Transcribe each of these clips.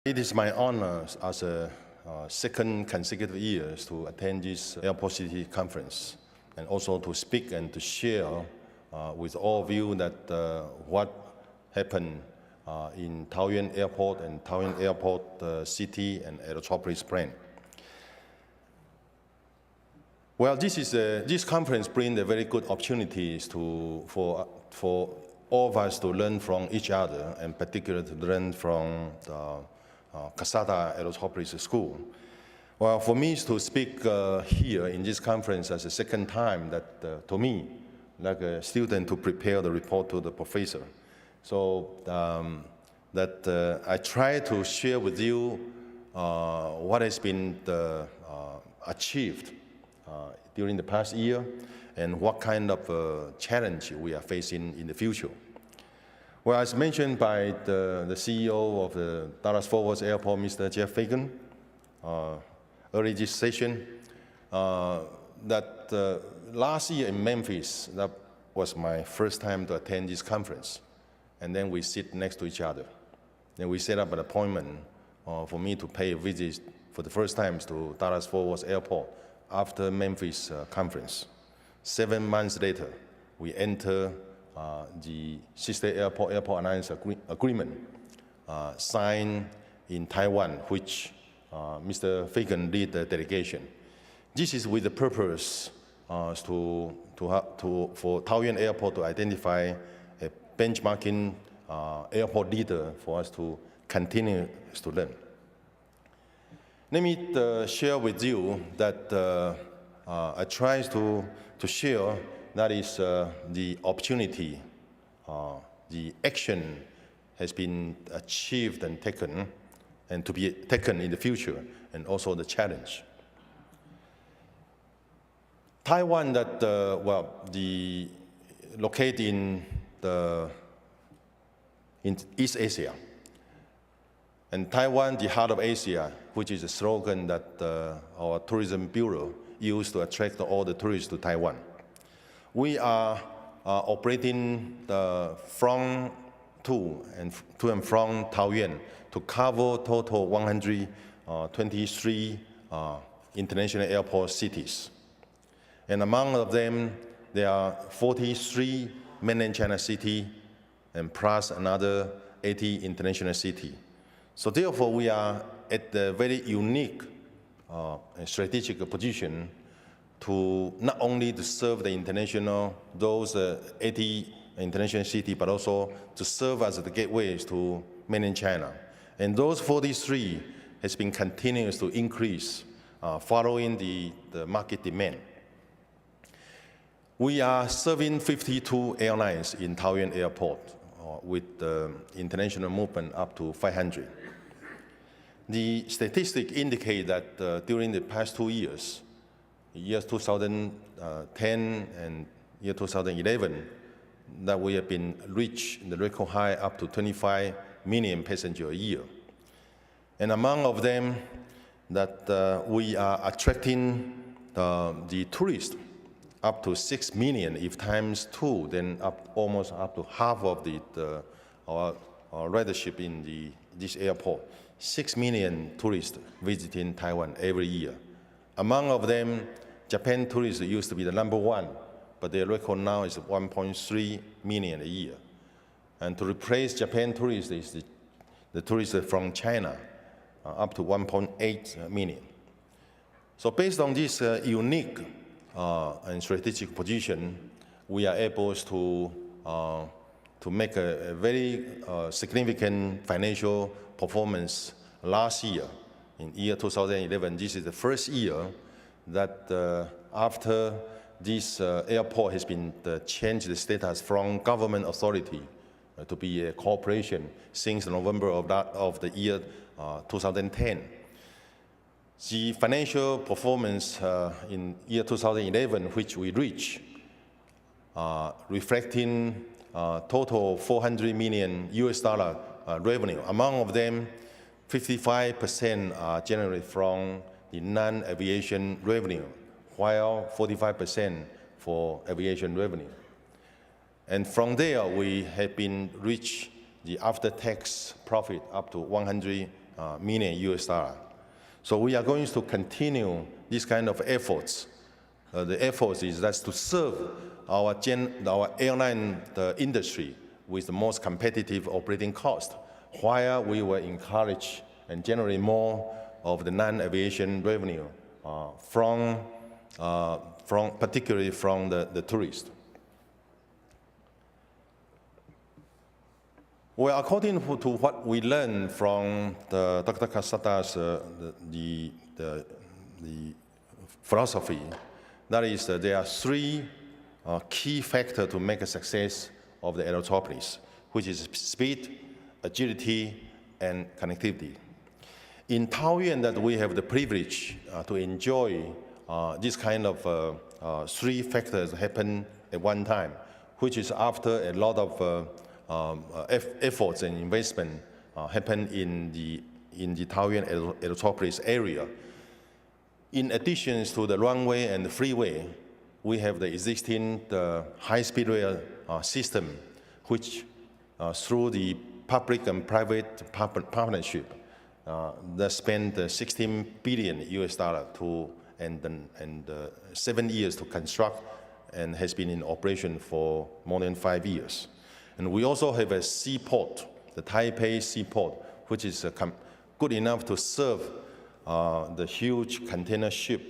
It is my honor as a second consecutive years to attend this Airport City Conference and also to speak and to share with all of you that what happened in Taoyuan Airport and Taoyuan Airport City and Aerotropolis plan. Well, this conference brings a very good opportunities for all of us to learn from each other, and particularly to learn from the Casada Aerotropolis School. Well, for me to speak here in this conference as a second time, that to me, like a student to prepare the report to the professor. So I try to share with you what has been achieved during the past year and what kind of challenge we are facing in the future. Well, as mentioned by the CEO of the Dallas-Fort Worth Airport, Mr. Jeff Fagan, early this session, that last year in Memphis, that was my first time to attend this conference. And then we sit next to each other. Then we set up an appointment for me to pay a visit for the first time to Dallas-Fort Worth Airport after Memphis conference. 7 months later, we enter the sister airport alliance agreement signed in Taiwan, which Mr. Fagan led the delegation. This is with the purpose for Taoyuan Airport to identify a benchmarking airport leader for us to continue to learn. Let me share with you that I try to share that is the opportunity, the action has been achieved and taken, and to be taken in the future, and also the challenge. Taiwan, located in East Asia, and Taiwan, the heart of Asia, which is a slogan that our tourism bureau used to attract all the tourists to Taiwan. We are operating from to and from Taoyuan to cover total 123 international airport cities. And among of them, there are 43 mainland China cities and plus another 80 international cities. So therefore, we are at a very unique strategic position to not only to serve the those 80 international cities, but also to serve as the gateways to mainland China. And those 43 has been continuous to increase following the market demand. We are serving 52 airlines in Taoyuan Airport with the international movement up to 500. The statistics indicate that during the past 2 years, years 2010 and year 2011, that we have been reached the record high up to 25 million passengers a year. And among of them, that we are attracting the tourists up to 6 million. If times 2, then almost up to half of our ridership in this airport. 6 million tourists visiting Taiwan every year. Among of them, Japan tourists used to be the #1, but their record now is 1.3 million a year. And to replace Japan tourists is the tourists from China, up to 1.8 million. So based on this unique and strategic position, we are able to make a very significant financial performance last year. In year 2011, this is the first year that after this airport has been changed the status from government authority to be a corporation since November of the year 2010. The financial performance in year 2011, which we reached, reflecting total $400 million revenue. Among of them, 55% are generated from the non-aviation revenue, while 45% for aviation revenue. And from there, we have been reached the after-tax profit up to $100 million US dollar. So we are going to continue this kind of efforts. The effort is that's to serve our airline industry with the most competitive operating cost, while we will encourage and generate more of the non-aviation revenue particularly from the tourists. Well, according to what we learned from Dr. Casada's the philosophy, that is, there are three key factors to make a success of the aerotropolis, which is speed, agility, and connectivity. In Taoyuan, that we have the privilege to enjoy this kind of three factors happen at one time, which is after a lot of efforts and investment happen in the Taoyuan aerotropolis area. In addition to the runway and the freeway, we have the existing high-speed rail system, which through the public and private partnership that spent 16 billion US dollar and 7 years to construct, and has been in operation for more than 5 years. And we also have a seaport, the Taipei seaport, which is good enough to serve the huge container ship.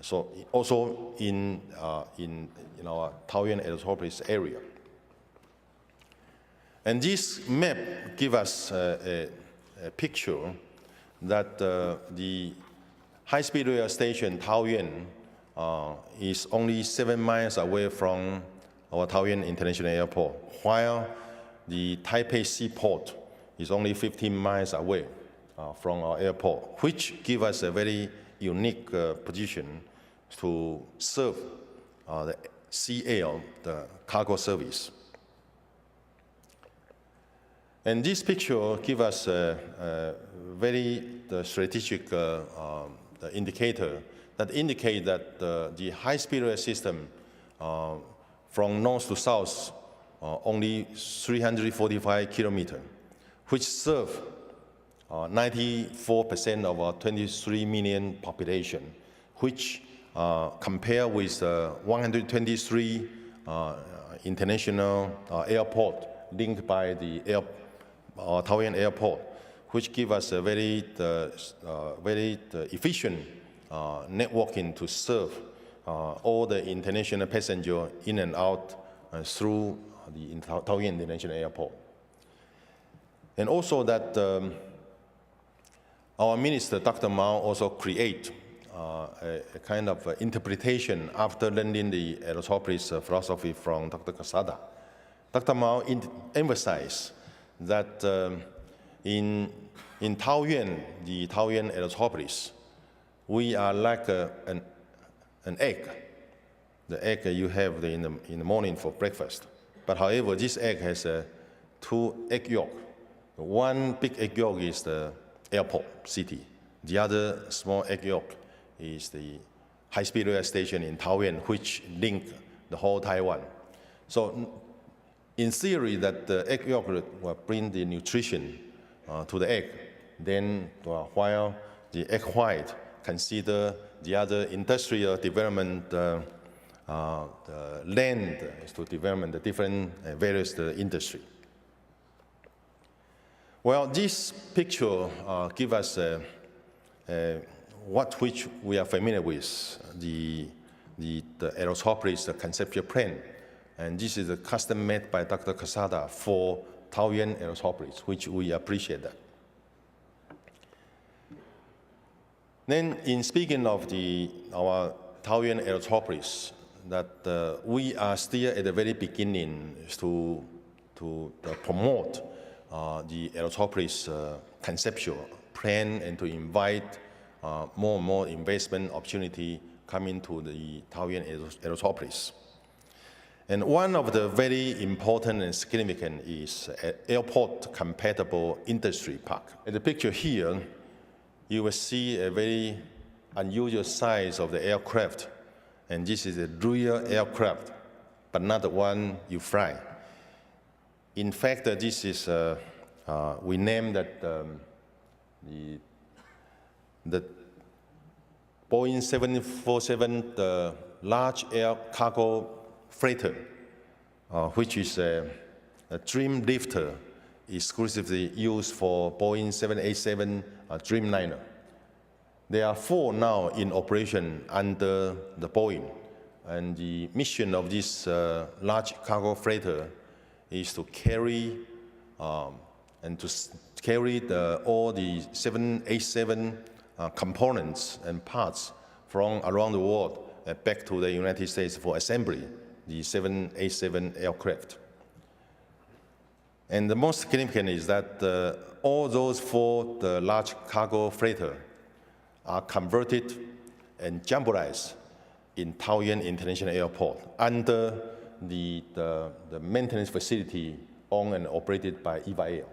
So also in our Taoyuan aerotropolis area. And this map gives us a picture that the high-speed rail station Taoyuan is only 7 miles away from our Taoyuan International Airport, while the Taipei seaport is only 15 miles away from our airport, which gives us a very unique position to serve the CL, the cargo service. And this picture gives us a very strategic indicator that indicates that the high-speed rail system from north to south only 345 kilometers, which serve 94% of our 23 million population, which compare with 123 international airport linked by the Taoyuan airport, which give us a very efficient networking to serve all the international passenger in and out through the Taoyuan International Airport. And also that our minister, Dr. Mao, also create a kind of interpretation after learning the aerotropolis philosophy from Dr. Casada. Dr. Mao emphasized that in Taoyuan, the Taoyuan aerotropolis, we are like an egg. The egg you have in the morning for breakfast. But however, this egg has 2 egg yolk. One big egg yolk is the airport city. The other small egg yolk is the high-speed rail station in Taoyuan, which link the whole Taiwan. So in theory, that the egg yolk will bring the nutrition to the egg. Then while the egg white consider the other industrial development land to develop the different various industry. Well, this picture gives us which we are familiar with, the aerotropolis, the conceptual plan. And this is a custom made by Dr. Casada for Taoyuan aerotropolis, which we appreciate that. Then, in speaking of our Taoyuan aerotropolis, that we are still at the very beginning to promote the aerotropolis conceptual plan and to invite more and more investment opportunity coming to the Taoyuan aerotropolis. And one of the very important and significant is airport-compatible industry park. In the picture here, you will see a very unusual size of the aircraft. And this is a real aircraft, but not the one you fly. In fact, this is, we named that the the Boeing 747, the large air cargo freighter, which is a Dream Lifter exclusively used for Boeing 787 Dreamliner. There are 4 now in operation under the Boeing, and the mission of this large cargo freighter is to carry all the 787 components and parts from around the world back to the United States for assembly, the 787 aircraft. And the most significant is that all those 4 the large cargo freighter are converted and jumboized in Taoyuan International Airport under the maintenance facility owned and operated by EVA Air.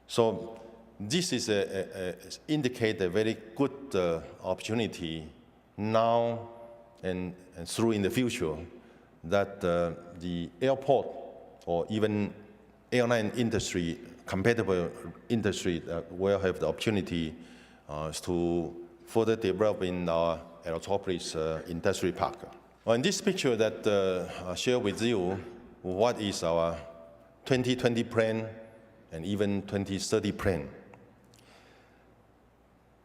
So this is indicate a very good opportunity now and through in the future that the airport or even airline industry, compatible industry, will have the opportunity to further develop in our Aerotropolis Industry Park. In this picture that I share with you what is our 2020 plan and even 2030 plan.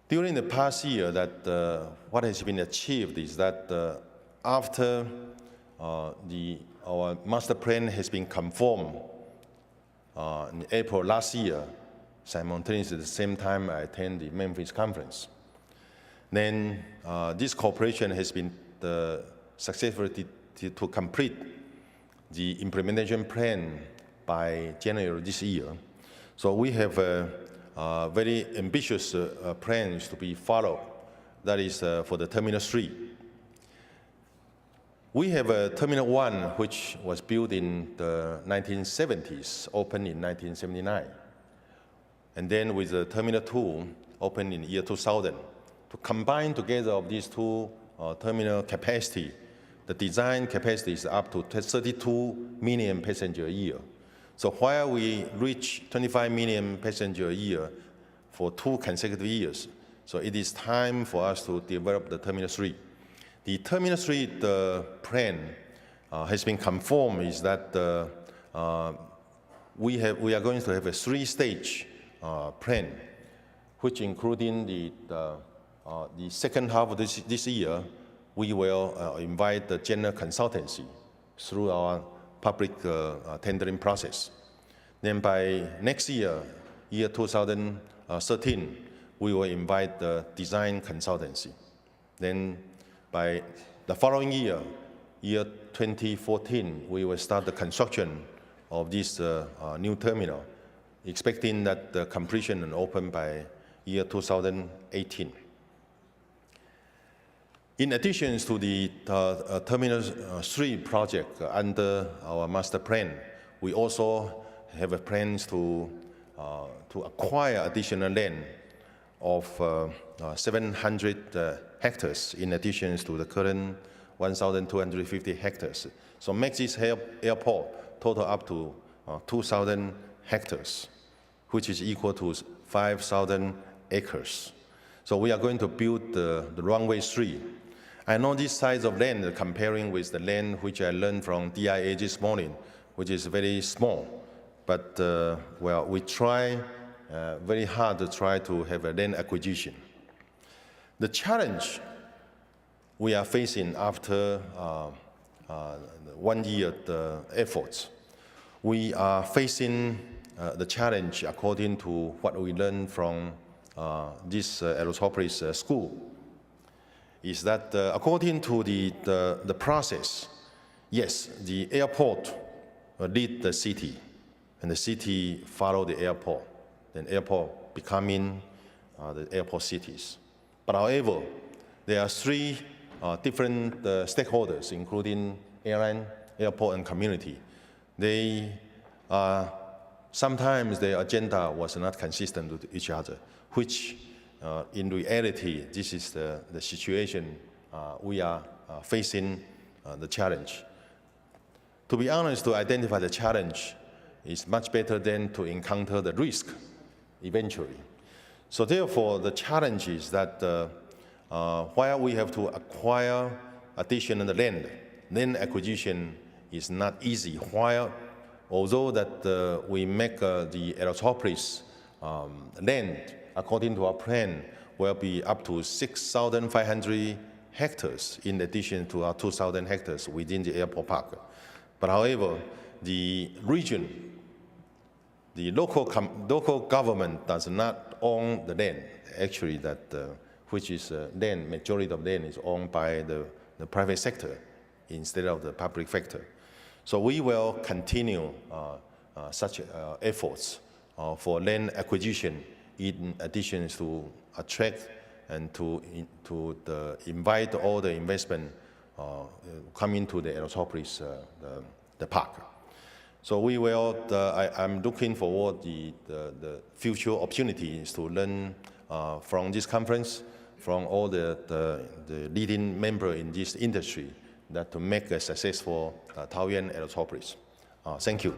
During the past year, that what has been achieved is that after our master plan has been confirmed in April last year, simultaneously at the same time I attend the Memphis conference. Then this cooperation has been successful to complete the implementation plan by January this year. So we have very ambitious plans to be followed. That is for the Terminal 3. We have a Terminal 1, which was built in the 1970s, opened in 1979. And then with the Terminal 2, opened in year 2000. To combine together of these 2 terminal capacity, the design capacity is up to 32 million passengers a year. So while we reach 25 million passengers a year for 2 consecutive years, so it is time for us to develop the Terminal 3. The Terminal 3 plan has been confirmed is that we are going to have a 3-stage plan, which including the second half of this year, we will invite the general consultancy through our public tendering process. Then by next year, year 2013, we will invite the design consultancy. Then by the following year, year 2014, we will start the construction of this new terminal, expecting that the completion and open by year 2018. In addition to the Terminal 3 project under our master plan, we also have plans to acquire additional land of 700 hectares in addition to the current 1,250 hectares. So make this airport total up to 2,000 hectares, which is equal to 5,000 acres. So we are going to build the runway 3. I know this size of land comparing with the land which I learned from DIA this morning, which is very small. But well, we try very hard to try to have a land acquisition. The challenge we are facing after 1 year efforts, we are facing the challenge according to what we learned from this Aerotropolis school, is that according to the process, yes, the airport lead the city, and the city follow the airport, then airport becoming the airport cities. But however, there are 3 different stakeholders, including airline, airport, and community. They sometimes their agenda was not consistent with each other, which in reality, this is the situation we are facing the challenge. To be honest, to identify the challenge is much better than to encounter the risk eventually. So therefore, the challenge is that while we have to acquire additional land acquisition is not easy. While, although that we make the Aerotropolis land, according to our plan, will be up to 6,500 hectares in addition to our 2,000 hectares within the airport park. But however, the region, the local government does not own the land. Actually, which is land, majority of land is owned by the private sector instead of the public sector. So we will continue such efforts for land acquisition in addition to attract and to invite all the investment coming to the Aerotropolis, the park. So we will, I'm looking forward the future opportunities to learn from this conference, from all the leading members in this industry, that to make a successful Taoyuan Aerotropolis. Thank you.